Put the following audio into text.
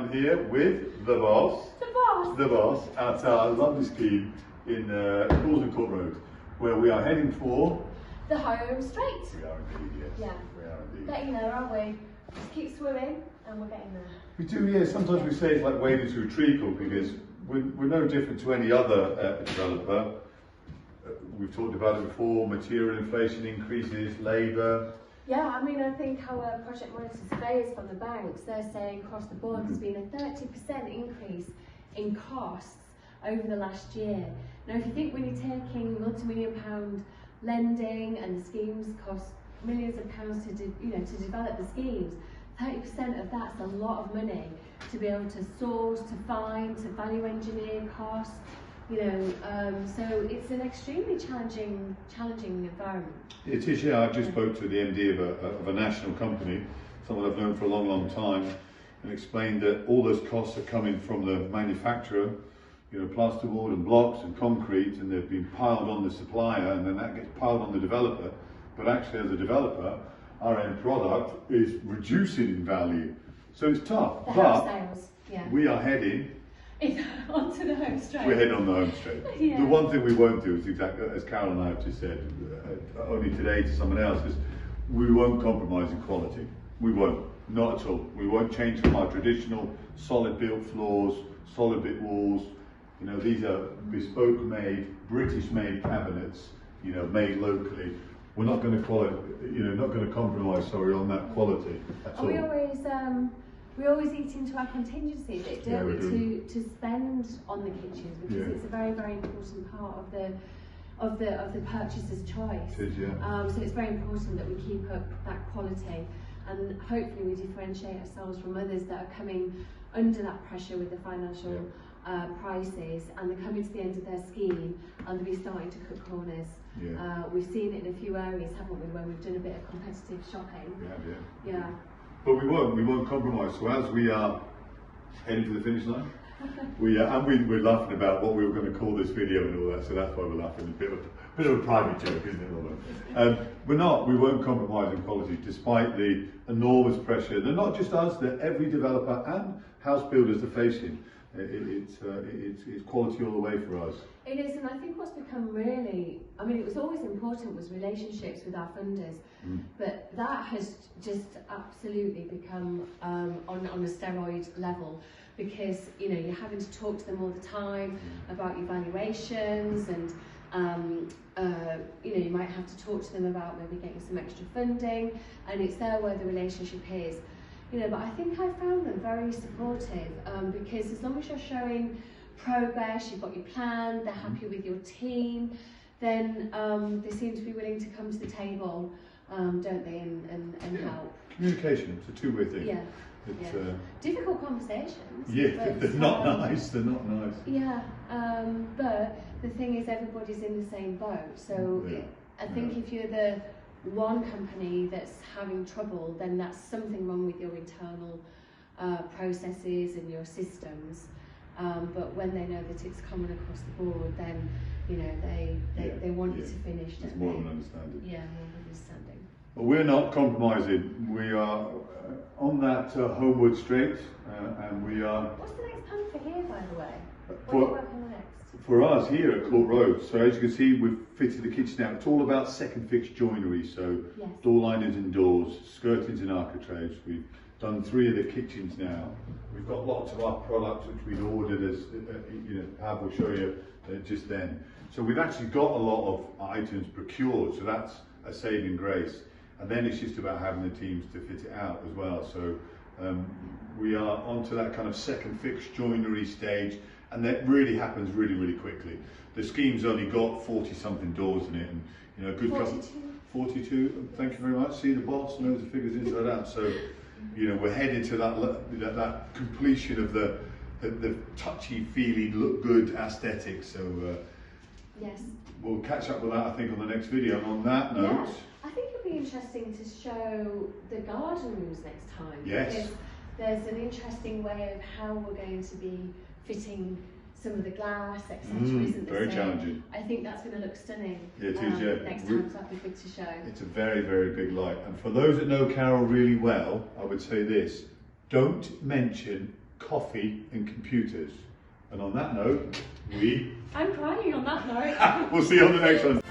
I'm here with the boss. The boss at our lovely scheme in Causden Court Road, where we are heading for the home straight. We are indeed, yes. Yeah. We are indeed. Getting there, aren't we? Just keep swimming and we're getting there. We do, yeah. Sometimes we say it's like wading through a treacle because we're no different to any other developer. We've talked about it before, material inflation increases, labour. Yeah, I mean, I think our project monitor surveyors from the banks, they're saying across the board there's been a 30% increase in costs over the last year. Now, if you think when you're taking multi-million pound lending and the schemes cost millions of pounds to develop the schemes, 30% of that's a lot of money to be able to source, to find, to value engineer costs. So it's an extremely challenging environment. It is, yeah. I just spoke to the MD of a national company, someone I've known for a long, long time, and explained that all those costs are coming from the manufacturer, plasterboard and blocks and concrete, and they've been piled on the supplier, and then that gets piled on the developer. But actually, as a developer, our end product is reducing in value. So it's tough. The house sales, yeah. We are heading onto the home straight. We're heading on the home straight. Yeah. The one thing we won't do is exactly as Carol and I have just said, only today to someone else, is we won't compromise in quality. We won't, not at all. We won't change from our traditional solid built floors, solid bit walls. These are bespoke made, British made cabinets, made locally. We're not going to not going to compromise, on that quality at all. We always eat into our contingency, don't we? To spend on the kitchens, because it's a very, very important part of the purchaser's choice. It is, yeah. So it's very important that we keep up that quality, and hopefully we differentiate ourselves from others that are coming under that pressure with the financial prices, and they're coming to the end of their scheme and they'll be starting to cut corners. Yeah. We've seen it in a few areas, haven't we, where we've done a bit of competitive shopping. Yeah. But we won't compromise. So as we are heading to the finish line, we're laughing about what we were going to call this video and all that. So that's why we're laughing. A bit of a private joke, isn't it? We won't compromise in quality, despite the enormous pressure that not just us, that every developer and house builders are facing. It's quality all the way for us. It is, and I think what's become really, it was always important was relationships with our funders, but that has just absolutely become on a steroid level, because you're having to talk to them all the time about your valuations, and you might have to talk to them about maybe getting some extra funding, and it's there where the relationship is. But I think I found them very supportive, because as long as you're showing progress, you've got your plan, they're happy with your team, then they seem to be willing to come to the table, don't they, and help. Communication, it's a two-way thing. Yeah. Difficult conversations. Yeah, they're not nice, they're not nice. Yeah, but the thing is, everybody's in the same boat, so I think if you're the one company that's having trouble, then that's something wrong with your internal processes and your systems. But when they know that it's common across the board, then they want it to finish. It's more of an understanding. Yeah, more of an understanding. But we're not compromising. We are on that homeward straight, and we are. What's the next plan for here, by the way? What are you working on next? For us here at Court Road, so as you can see, we've fitted the kitchen out. It's all about second fix joinery, so door linings and doors, skirtings and architraves. We've done 3 of the kitchens now. We've got lots of our products which we'd ordered, as Pav will show you just then. So we've actually got a lot of items procured, so that's a saving grace. And then it's just about having the teams to fit it out as well. So we are onto that kind of second fix joinery stage. And that really happens really, really quickly. The scheme's only got 40-something doors in it, and a good 42. Thank you very much. See, the boss knows the figures inside out. So, we're heading to that completion of the touchy-feely, look good aesthetic. So, yes, we'll catch up with that, I think, on the next video. And on that note, I think it'll be interesting to show the garden rooms next time. Yes. Because there's an interesting way of how we're going to be fitting some of the glass, etc. Isn't there? Very challenging. I think that's going to look stunning. Yeah, it is, yeah. Next time, so that'd be good to show. It's a very, very big light. And for those that know Carol really well, I would say this: don't mention coffee and computers. And on that note, I'm crying on that note. we'll see you on the next one.